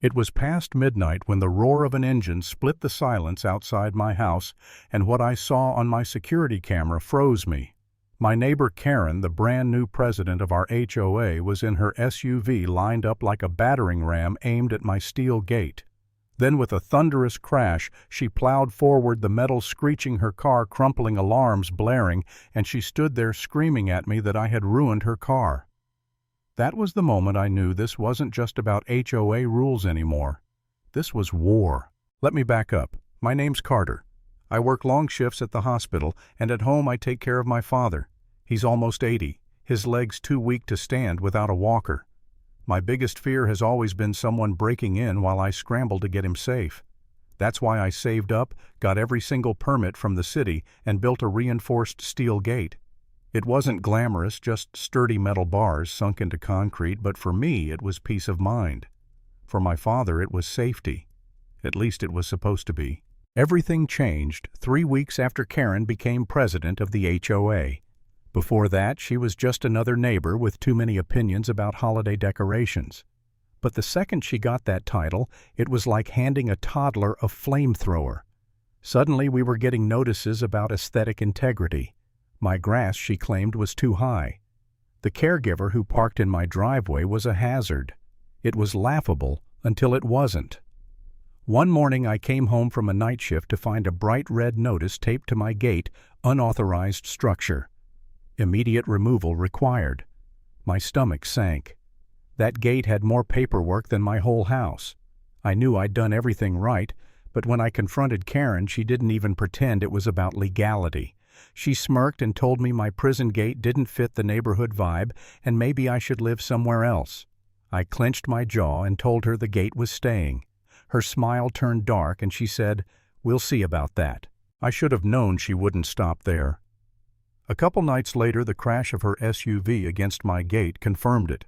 It was past midnight when the roar of an engine split the silence outside my house, and what I saw on my security camera froze me. My neighbor Karen, the brand new president of our HOA, was in her SUV lined up like a battering ram aimed at my steel gate. Then with a thunderous crash, she plowed forward, the metal screeching, her car crumpling, alarms blaring, and she stood there screaming at me that I had ruined her car. That was the moment I knew this wasn't just about HOA rules anymore. This was war. Let me back up. My name's Carter. I work long shifts at the hospital, and at home I take care of my father. He's almost 80, his legs too weak to stand without a walker. My biggest fear has always been someone breaking in while I scramble to get him safe. That's why I saved up, got every single permit from the city, and built a reinforced steel gate. It wasn't glamorous, just sturdy metal bars sunk into concrete, but for me it was peace of mind. For my father it was safety. At least it was supposed to be. Everything changed 3 weeks after Karen became president of the HOA. Before that, she was just another neighbor with too many opinions about holiday decorations. But the second she got that title, it was like handing a toddler a flamethrower. Suddenly we were getting notices about aesthetic integrity. My grass, she claimed, was too high. The caregiver who parked in my driveway was a hazard. It was laughable until it wasn't. One morning I came home from a night shift to find a bright red notice taped to my gate, "Unauthorized structure. Immediate removal required." My stomach sank. That gate had more paperwork than my whole house. I knew I'd done everything right, but when I confronted Karen, she didn't even pretend it was about legality. She smirked and told me my prison gate didn't fit the neighborhood vibe and maybe I should live somewhere else. I clenched my jaw and told her the gate was staying. Her smile turned dark and she said, "We'll see about that." I should have known she wouldn't stop there. A couple nights later, the crash of her SUV against my gate confirmed it.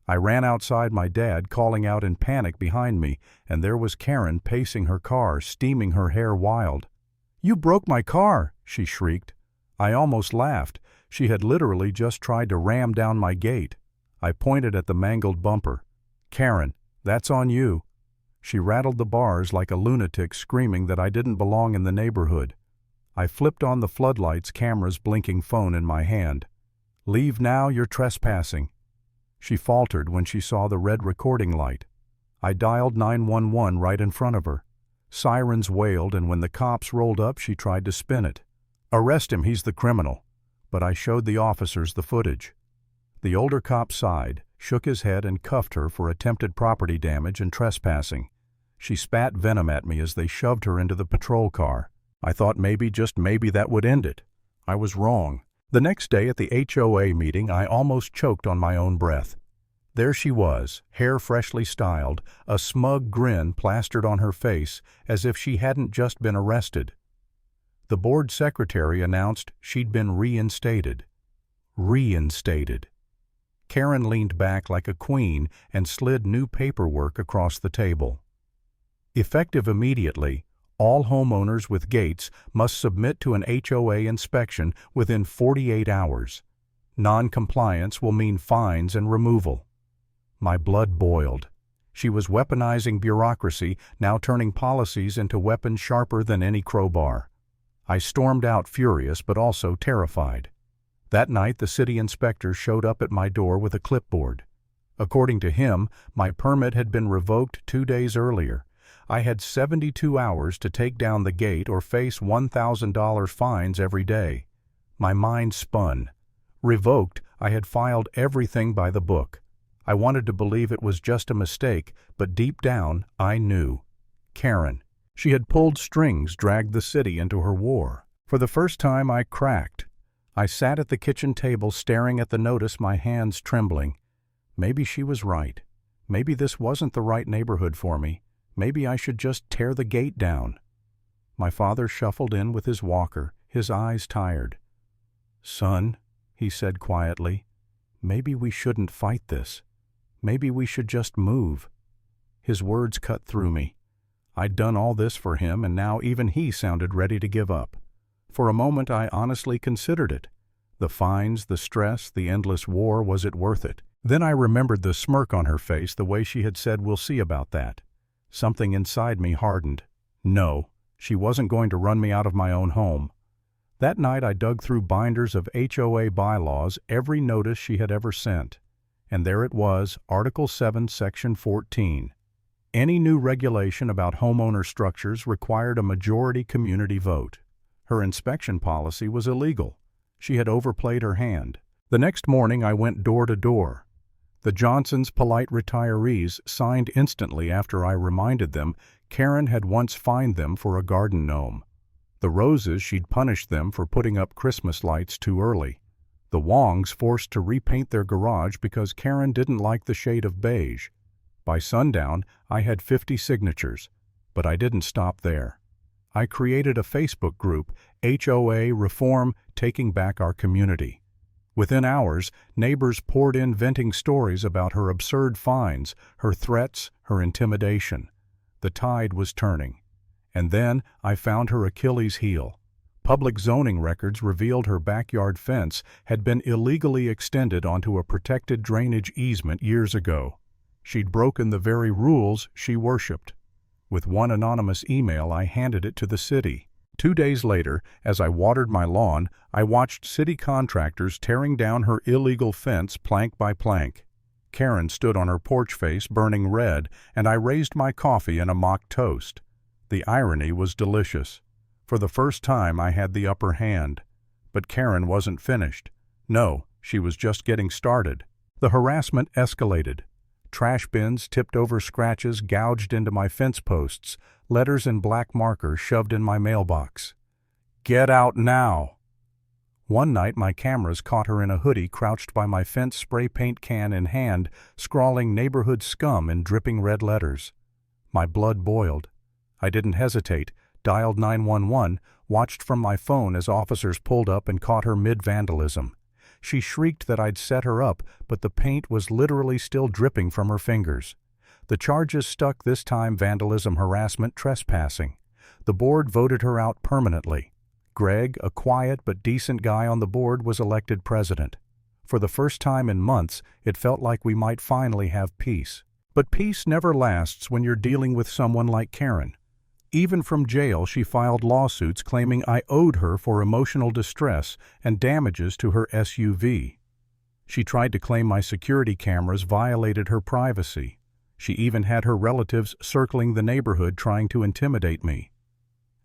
I ran outside my dad, calling out in panic behind me, and there was Karen pacing her car, steaming her hair wild. "You broke my car!" she shrieked. I almost laughed. She had literally just tried to ram down my gate. I pointed at the mangled bumper. "Karen, that's on you." She rattled the bars like a lunatic, screaming that I didn't belong in the neighborhood. I flipped on the floodlights, camera's blinking phone in my hand. "Leave now, you're trespassing." She faltered when she saw the red recording light. I dialed 911 right in front of her. Sirens wailed, and when the cops rolled up, she tried to spin it. "Arrest him, he's the criminal." But I showed the officers the footage. The older cop sighed, shook his head, and cuffed her for attempted property damage and trespassing. She spat venom at me as they shoved her into the patrol car. I thought maybe, just maybe, that would end it. I was wrong. The next day at the HOA meeting, I almost choked on my own breath. There she was, hair freshly styled, a smug grin plastered on her face, as if she hadn't just been arrested. The board secretary announced she'd been reinstated. Reinstated. Karen leaned back like a queen and slid new paperwork across the table. Effective immediately, all homeowners with gates must submit to an HOA inspection within 48 hours. Non-compliance will mean fines and removal. My blood boiled. She was weaponizing bureaucracy, now turning policies into weapons sharper than any crowbar. I stormed out, furious but also terrified. That night the city inspector showed up at my door with a clipboard. According to him, my permit had been revoked 2 days earlier. I had 72 hours to take down the gate or face $1,000 fines every day. My mind spun. Revoked, I had filed everything by the book. I wanted to believe it was just a mistake, but deep down, I knew. Karen. She had pulled strings, dragged the city into her war. For the first time, I cracked. I sat at the kitchen table staring at the notice, my hands trembling. Maybe she was right. Maybe this wasn't the right neighborhood for me. Maybe I should just tear the gate down. My father shuffled in with his walker, his eyes tired. "Son," he said quietly, "maybe we shouldn't fight this. Maybe we should just move." His words cut through me. I'd done all this for him, and now even he sounded ready to give up. For a moment I honestly considered it. The fines, the stress, the endless war, was it worth it? Then I remembered the smirk on her face, the way she had said, "We'll see about that." Something inside me hardened. No, she wasn't going to run me out of my own home. That night I dug through binders of HOA bylaws, every notice she had ever sent. And there it was, Article 7, Section 14. Any new regulation about homeowner structures required a majority community vote. Her inspection policy was illegal. She had overplayed her hand. The next morning I went door to door. The Johnsons' polite retirees signed instantly after I reminded them Karen had once fined them for a garden gnome. The Roses, she'd punished them for putting up Christmas lights too early. The Wongs forced to repaint their garage because Karen didn't like the shade of beige. By sundown, I had 50 signatures, but I didn't stop there. I created a Facebook group, HOA Reform Taking Back Our Community. Within hours, neighbors poured in venting stories about her absurd fines, her threats, her intimidation. The tide was turning. And then I found her Achilles heel. Public zoning records revealed her backyard fence had been illegally extended onto a protected drainage easement years ago. She'd broken the very rules she worshipped. With one anonymous email, I handed it to the city. 2 days later, as I watered my lawn, I watched city contractors tearing down her illegal fence plank by plank. Karen stood on her porch face, burning red, and I raised my coffee in a mock toast. The irony was delicious. For the first time, I had the upper hand. But Karen wasn't finished. No, she was just getting started. The harassment escalated. Trash bins tipped over, scratches gouged into my fence posts, letters in black marker shoved in my mailbox. Get out now! One night my cameras caught her in a hoodie crouched by my fence, spray paint can in hand, scrawling neighborhood scum in dripping red letters. My blood boiled. I didn't hesitate, dialed 911, watched from my phone as officers pulled up and caught her mid-vandalism. She shrieked that I'd set her up, but the paint was literally still dripping from her fingers. The charges stuck this time: vandalism, harassment, trespassing. The board voted her out permanently. Greg, a quiet but decent guy on the board, was elected president. For the first time in months, it felt like we might finally have peace. But peace never lasts when you're dealing with someone like Karen. Even from jail, she filed lawsuits claiming I owed her for emotional distress and damages to her SUV. She tried to claim my security cameras violated her privacy. She even had her relatives circling the neighborhood trying to intimidate me.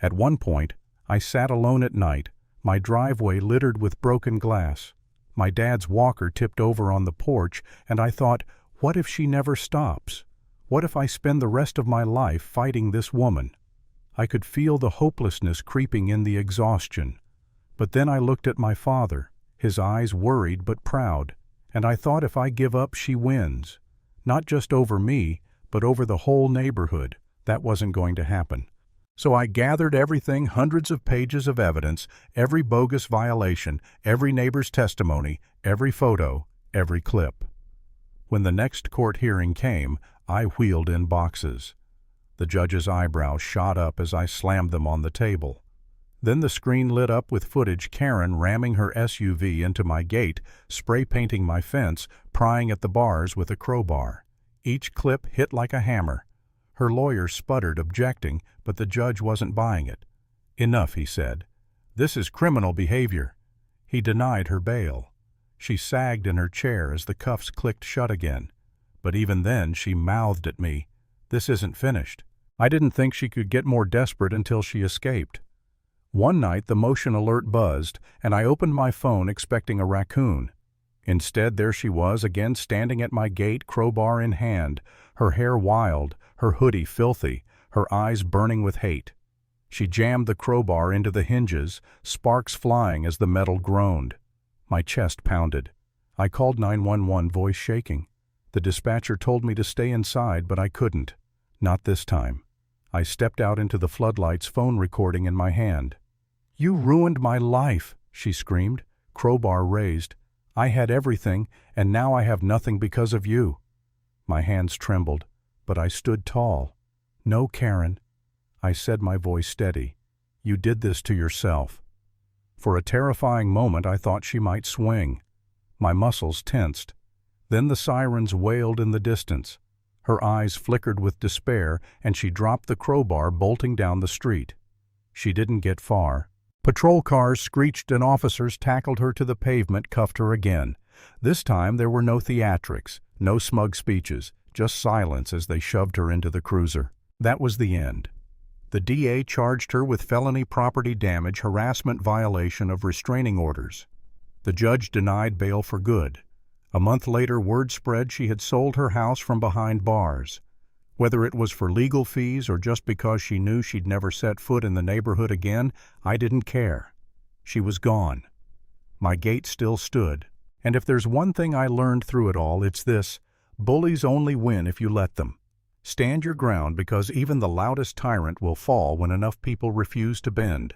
At one point, I sat alone at night, my driveway littered with broken glass. My dad's walker tipped over on the porch, and I thought, what if she never stops? What if I spend the rest of my life fighting this woman? I could feel the hopelessness creeping in, the exhaustion. But then I looked at my father, his eyes worried but proud, and I thought, if I give up, she wins. Not just over me, but over the whole neighborhood. That wasn't going to happen. So I gathered everything, hundreds of pages of evidence, every bogus violation, every neighbor's testimony, every photo, every clip. When the next court hearing came, I wheeled in boxes. The judge's eyebrows shot up as I slammed them on the table. Then the screen lit up with footage: Karen ramming her SUV into my gate, spray painting my fence, prying at the bars with a crowbar. Each clip hit like a hammer. Her lawyer sputtered, objecting, but the judge wasn't buying it. Enough, he said. This is criminal behavior. He denied her bail. She sagged in her chair as the cuffs clicked shut again. But even then she mouthed at me, "This isn't finished." I didn't think she could get more desperate until she escaped. One night the motion alert buzzed, and I opened my phone expecting a raccoon. Instead, there she was again, standing at my gate, crowbar in hand, her hair wild, her hoodie filthy, her eyes burning with hate. She jammed the crowbar into the hinges, sparks flying as the metal groaned. My chest pounded. I called 911, voice shaking. The dispatcher told me to stay inside, but I couldn't. Not this time. I stepped out into the floodlights, phone recording in my hand. "You ruined my life," she screamed, crowbar raised. "I had everything, and now I have nothing because of you." My hands trembled, but I stood tall. "No, Karen," I said, my voice steady. "You did this to yourself." For a terrifying moment I thought she might swing. My muscles tensed. Then the sirens wailed in the distance. Her eyes flickered with despair, and she dropped the crowbar, bolting down the street. She didn't get far. Patrol cars screeched and officers tackled her to the pavement, cuffed her again. This time there were no theatrics, no smug speeches, just silence as they shoved her into the cruiser. That was the end. The DA charged her with felony property damage, harassment, violation of restraining orders. The judge denied bail for good. A month later, word spread she had sold her house from behind bars. Whether it was for legal fees or just because she knew she'd never set foot in the neighborhood again, I didn't care. She was gone. My gate still stood. And if there's one thing I learned through it all, it's this: bullies only win if you let them. Stand your ground, because even the loudest tyrant will fall when enough people refuse to bend.